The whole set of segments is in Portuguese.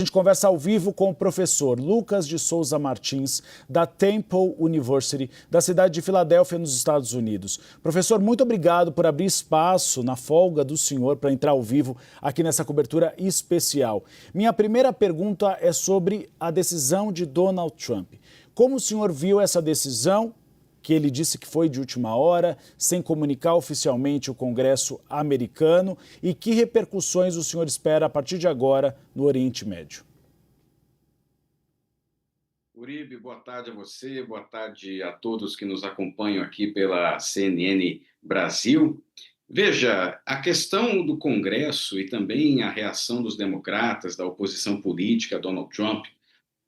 A gente conversa ao vivo com o professor Lucas de Souza Martins, da Temple University, da cidade de Filadélfia, nos Estados Unidos. Professor, muito obrigado por abrir espaço na folga do senhor para entrar ao vivo aqui nessa cobertura especial. Minha primeira pergunta é sobre a decisão de Donald Trump. Como o senhor viu essa decisão, que ele disse que foi de última hora, sem comunicar oficialmente o Congresso americano, e que repercussões o senhor espera a partir de agora no Oriente Médio? Uribe, boa tarde a você, boa tarde a todos que nos acompanham aqui pela CNN Brasil. Veja, a questão do Congresso e também a reação dos democratas, da oposição política a Donald Trump,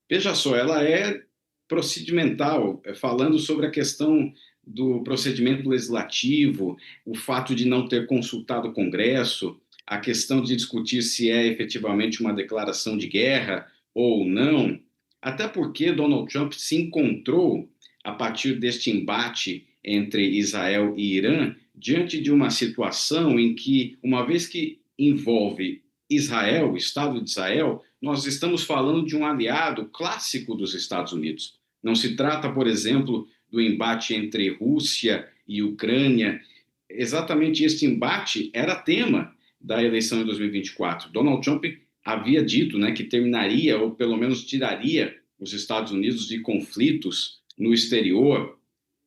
veja só, ela é procedimental, falando sobre a questão do procedimento legislativo, o fato de não ter consultado o Congresso, a questão de discutir se é efetivamente uma declaração de guerra ou não, até porque Donald Trump se encontrou, a partir deste embate entre Israel e Irã, diante de uma situação em que, uma vez que envolve Israel, o Estado de Israel, nós estamos falando de um aliado clássico dos Estados Unidos. Não se trata, por exemplo, do embate entre Rússia e Ucrânia. Exatamente este embate era tema da eleição de 2024. Donald Trump havia dito, que terminaria, ou pelo menos tiraria, os Estados Unidos de conflitos no exterior,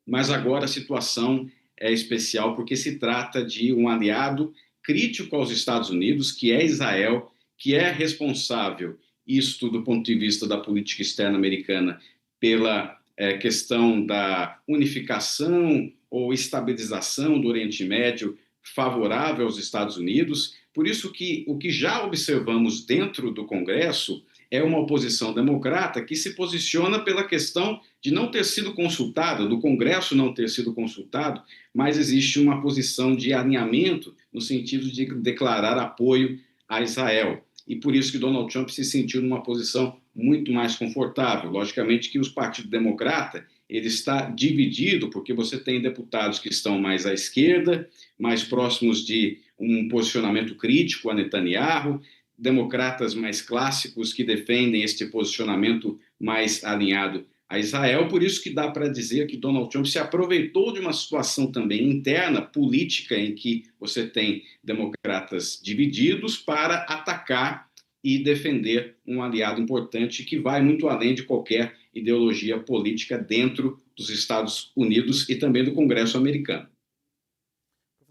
mas agora a situação é especial porque se trata de um aliado crítico aos Estados Unidos, que é Israel, que é responsável, isto do ponto de vista da política externa americana, pela questão da unificação ou estabilização do Oriente Médio favorável aos Estados Unidos. Por isso que o que já observamos dentro do Congresso é uma oposição democrata que se posiciona pela questão de não ter sido consultado, do Congresso não ter sido consultado, mas existe uma posição de alinhamento no sentido de declarar apoio a Israel. E por isso que Donald Trump se sentiu numa posição muito mais confortável. Logicamente que o Partido Democrata ele está dividido, porque você tem deputados que estão mais à esquerda, mais próximos de um posicionamento crítico a Netanyahu, democratas mais clássicos que defendem este posicionamento mais alinhado a Israel. Por isso que dá para dizer que Donald Trump se aproveitou de uma situação também interna, política, em que você tem democratas divididos para atacar e defender um aliado importante que vai muito além de qualquer ideologia política dentro dos Estados Unidos e também do Congresso americano.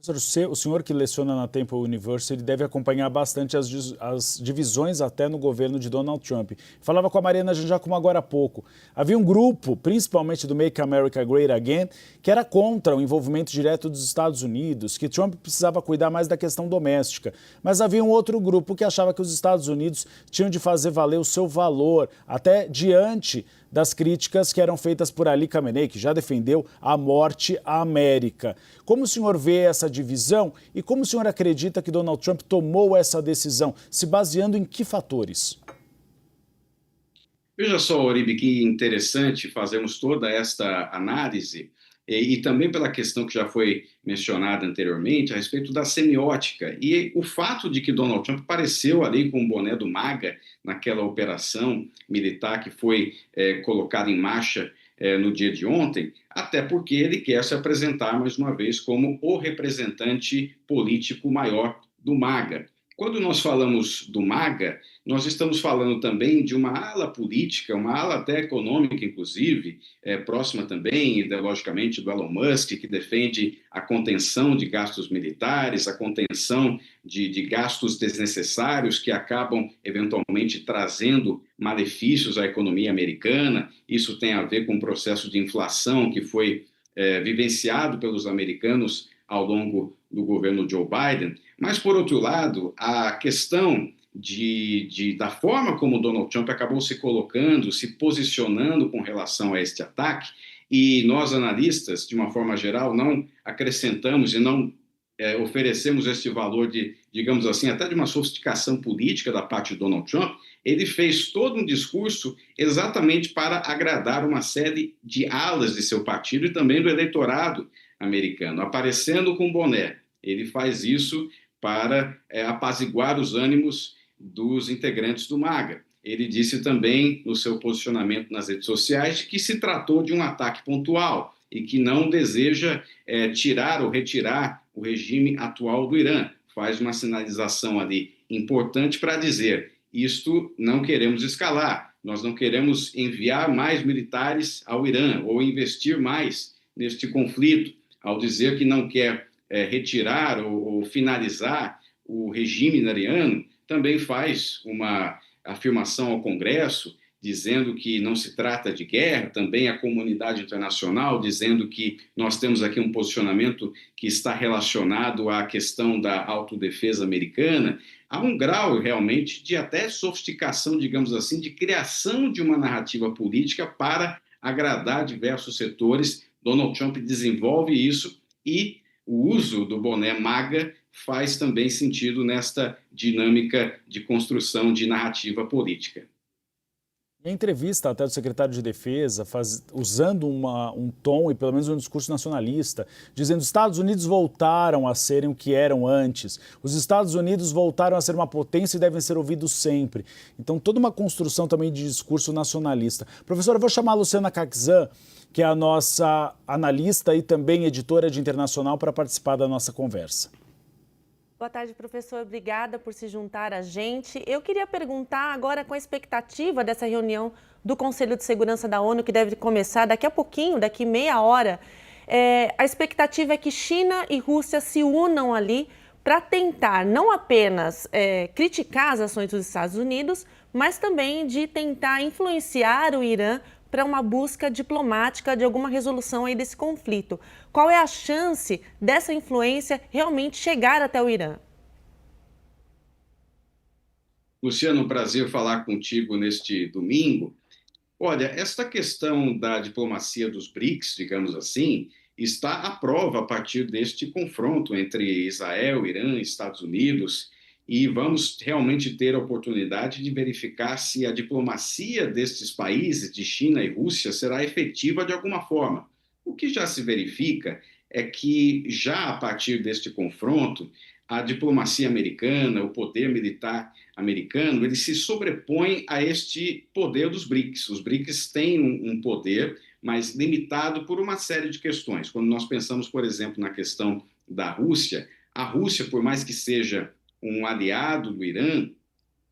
Professor, o senhor que leciona na Temple University deve acompanhar bastante as divisões até no governo de Donald Trump. Falava com a Mariana Janjacomo agora há pouco. Havia um grupo, principalmente do Make America Great Again, que era contra o envolvimento direto dos Estados Unidos, que Trump precisava cuidar mais da questão doméstica. Mas havia um outro grupo que achava que os Estados Unidos tinham de fazer valer o seu valor, até diante das críticas que eram feitas por Ali Khamenei, que já defendeu a morte à América. Como o senhor vê essa divisão e como o senhor acredita que Donald Trump tomou essa decisão, se baseando em que fatores? Veja só, Oribe, que interessante fazermos toda esta análise e também pela questão que já foi mencionada anteriormente a respeito da semiótica e o fato de que Donald Trump apareceu ali com o boné do MAGA naquela operação militar que foi colocada em marcha no dia de ontem, até porque ele quer se apresentar mais uma vez como o representante político maior do MAGA. Quando nós falamos do MAGA, nós estamos falando também de uma ala política, uma ala até econômica, inclusive, próxima também, ideologicamente, do Elon Musk, que defende a contenção de gastos militares, a contenção de gastos desnecessários que acabam, eventualmente, trazendo malefícios à economia americana. Isso tem a ver com o processo de inflação que foi vivenciado pelos americanos ao longo do governo Joe Biden. Mas, por outro lado, a questão da forma como Donald Trump acabou se colocando, se posicionando com relação a este ataque, e nós, analistas, de uma forma geral, não acrescentamos e não oferecemos este valor de, digamos assim, até de uma sofisticação política da parte de Donald Trump. Ele fez todo um discurso exatamente para agradar uma série de alas de seu partido e também do eleitorado americano, aparecendo com boné. Ele faz isso para apaziguar os ânimos dos integrantes do MAGA. ele disse também no seu posicionamento nas redes sociais que se tratou de um ataque pontual e que não deseja tirar ou retirar o regime atual do Irã. Faz uma sinalização ali importante para dizer: isto não queremos escalar, nós não queremos enviar mais militares ao Irã ou investir mais neste conflito, ao dizer que não quer retirar ou finalizar o regime iraniano. Também faz uma afirmação ao Congresso, dizendo que não se trata de guerra, também a comunidade internacional dizendo que nós temos aqui um posicionamento que está relacionado à questão da autodefesa americana. Há um grau realmente de até sofisticação, digamos assim, de criação de uma narrativa política para agradar diversos setores. Donald Trump desenvolve isso e o uso do boné MAGA faz também sentido nesta dinâmica de construção de narrativa política. Em entrevista até do secretário de Defesa, usando um tom e pelo menos um discurso nacionalista, dizendo que os Estados Unidos voltaram a serem o que eram antes, os Estados Unidos voltaram a ser uma potência e devem ser ouvidos sempre. Então, toda uma construção também de discurso nacionalista. Professora, eu vou chamar a Luciana Caxan, que é a nossa analista e também editora de internacional, para participar da nossa conversa. Boa tarde, professor. Obrigada por se juntar a gente. Eu queria perguntar agora, com a expectativa dessa reunião do Conselho de Segurança da ONU, que deve começar daqui a pouquinho, daqui meia hora, a expectativa é que China e Rússia se unam ali para tentar não apenas criticar as ações dos Estados Unidos, mas também de tentar influenciar o Irã para uma busca diplomática de alguma resolução aí desse conflito. Qual é a chance dessa influência realmente chegar até o Irã? Luciano, um prazer falar contigo neste domingo. Olha, esta questão da diplomacia dos BRICS, digamos assim, está à prova a partir deste confronto entre Israel, Irã e Estados Unidos, e vamos realmente ter a oportunidade de verificar se a diplomacia destes países, de China e Rússia, será efetiva de alguma forma. O que já se verifica é que, já a partir deste confronto, a diplomacia americana, o poder militar americano, ele se sobrepõe a este poder dos BRICS. Os BRICS têm um poder, mas limitado por uma série de questões. Quando nós pensamos, por exemplo, na questão da Rússia, a Rússia, por mais que seja um aliado do Irã,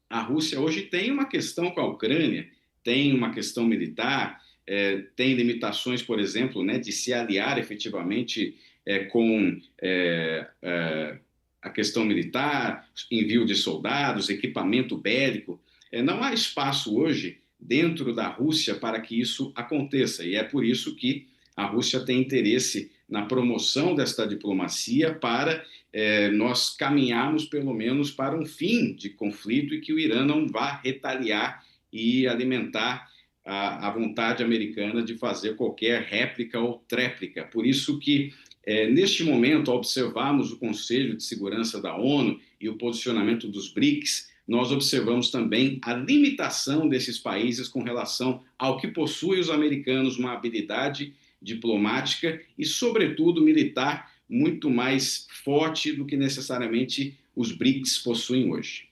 a Rússia hoje tem uma questão com a Ucrânia, tem uma questão militar, tem limitações, por exemplo, né, de se aliar efetivamente com a questão militar, envio de soldados, equipamento bélico. Não há espaço hoje dentro da Rússia para que isso aconteça, e é por isso que a Rússia tem interesse na promoção desta diplomacia para nós caminharmos, pelo menos, para um fim de conflito e que o Irã não vá retaliar e alimentar a vontade americana de fazer qualquer réplica ou tréplica. Por isso que, neste momento, ao observarmos o Conselho de Segurança da ONU e o posicionamento dos BRICS, nós observamos também a limitação desses países com relação ao que possui os americanos, uma habilidade diplomática e, sobretudo, militar muito mais forte do que necessariamente os BRICS possuem hoje.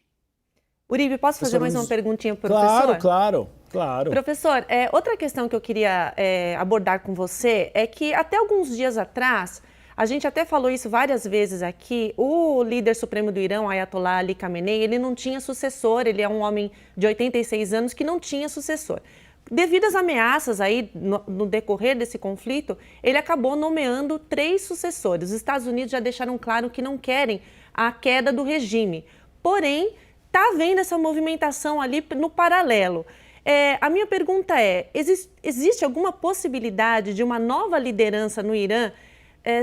Uribe, posso fazer mais uma perguntinha para o professor? Claro. Professor, outra questão que eu queria abordar com você é que até alguns dias atrás, a gente até falou isso várias vezes aqui, o líder supremo do Irã, Ayatollah Ali Khamenei, ele não tinha sucessor, ele é um homem de 86 anos que não tinha sucessor. Devido às ameaças aí no decorrer desse conflito, ele acabou nomeando 3 sucessores. Os Estados Unidos já deixaram claro que não querem a queda do regime. Porém, está havendo essa movimentação ali no paralelo. A minha pergunta existe alguma possibilidade de uma nova liderança no Irã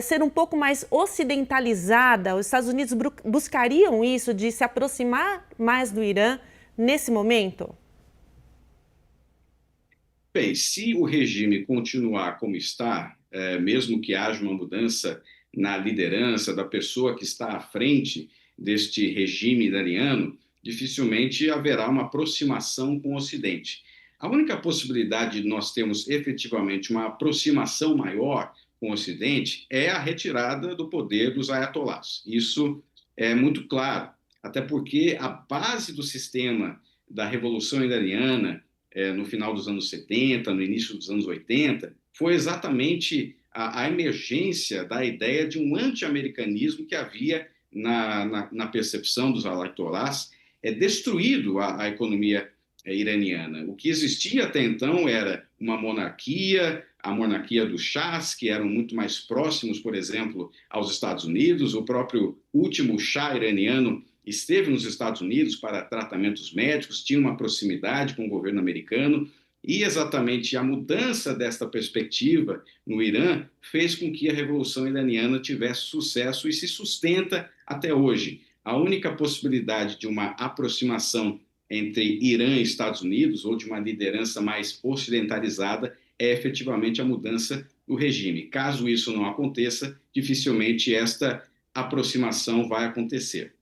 ser um pouco mais ocidentalizada? Os Estados Unidos buscariam isso, de se aproximar mais do Irã nesse momento? Bem, se o regime continuar como está, mesmo que haja uma mudança na liderança da pessoa que está à frente deste regime iraniano, dificilmente haverá uma aproximação com o Ocidente. A única possibilidade de nós termos efetivamente uma aproximação maior com o Ocidente é a retirada do poder dos ayatolás. Isso é muito claro, até porque a base do sistema da Revolução Iraniana, no final dos anos 70, no início dos anos 80, foi exatamente a emergência da ideia de um anti-americanismo que havia na percepção dos ayatollahs destruído a economia iraniana. O que existia até então era uma monarquia, a monarquia dos chás, que eram muito mais próximos, por exemplo, aos Estados Unidos. O próprio último chá iraniano esteve nos Estados Unidos para tratamentos médicos, tinha uma proximidade com o governo americano, e exatamente a mudança desta perspectiva no Irã fez com que a Revolução Iraniana tivesse sucesso e se sustenta até hoje. A única possibilidade de uma aproximação entre Irã e Estados Unidos, ou de uma liderança mais ocidentalizada, é efetivamente a mudança do regime. Caso isso não aconteça, dificilmente esta aproximação vai acontecer.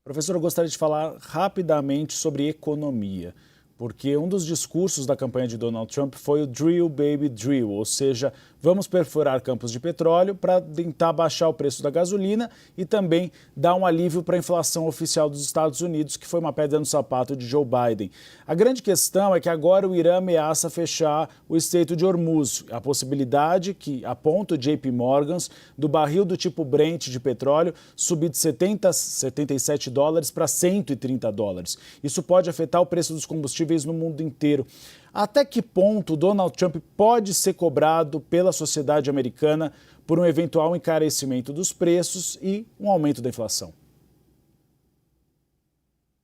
Professor, eu gostaria de falar rapidamente sobre economia, porque um dos discursos da campanha de Donald Trump foi o Drill, Baby, Drill, ou seja, vamos perfurar campos de petróleo para tentar baixar o preço da gasolina e também dar um alívio para a inflação oficial dos Estados Unidos, que foi uma pedra no sapato de Joe Biden. A grande questão é que agora o Irã ameaça fechar o Estreito de Hormuz, a possibilidade que aponta o JP Morgan do barril do tipo Brent de petróleo subir de 77 dólares para 130 dólares. Isso pode afetar o preço dos combustíveis no mundo inteiro. Até que ponto Donald Trump pode ser cobrado pela sociedade americana por um eventual encarecimento dos preços e um aumento da inflação?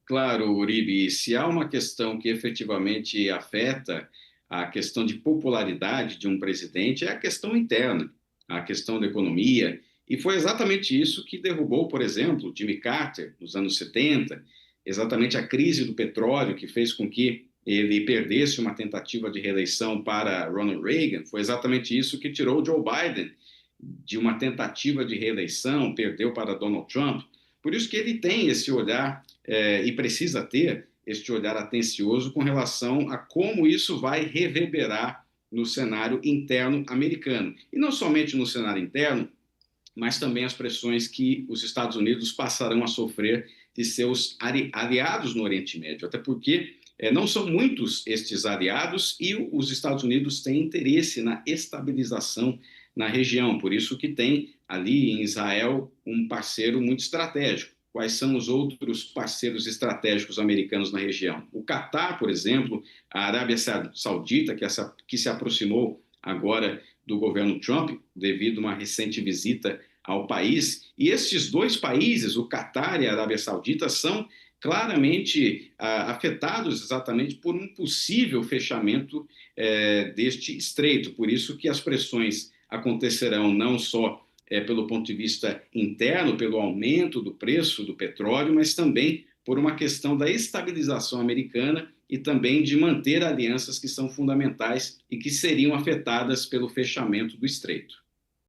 Claro, Uribe, se há uma questão que efetivamente afeta a questão de popularidade de um presidente, é a questão interna, a questão da economia, e foi exatamente isso que derrubou, por exemplo, Jimmy Carter nos anos 70, exatamente a crise do petróleo que fez com que ele perdesse uma tentativa de reeleição para Ronald Reagan. Foi exatamente isso que tirou Joe Biden de uma tentativa de reeleição, perdeu para Donald Trump. Por isso que ele tem esse olhar e precisa ter este olhar atencioso com relação a como isso vai reverberar no cenário interno americano. E não somente no cenário interno, mas também as pressões que os Estados Unidos passarão a sofrer de seus aliados no Oriente Médio, até porque não são muitos estes aliados e os Estados Unidos têm interesse na estabilização na região, por isso que tem ali em Israel um parceiro muito estratégico. Quais são os outros parceiros estratégicos americanos na região? O Catar, por exemplo, a Arábia Saudita, que se aproximou agora do governo Trump, devido a uma recente visita ao país. E estes dois países, o Catar e a Arábia Saudita, são claramente afetados exatamente por um possível fechamento deste estreito. Por isso que as pressões acontecerão não só pelo ponto de vista interno, pelo aumento do preço do petróleo, mas também por uma questão da estabilização americana e também de manter alianças que são fundamentais e que seriam afetadas pelo fechamento do estreito.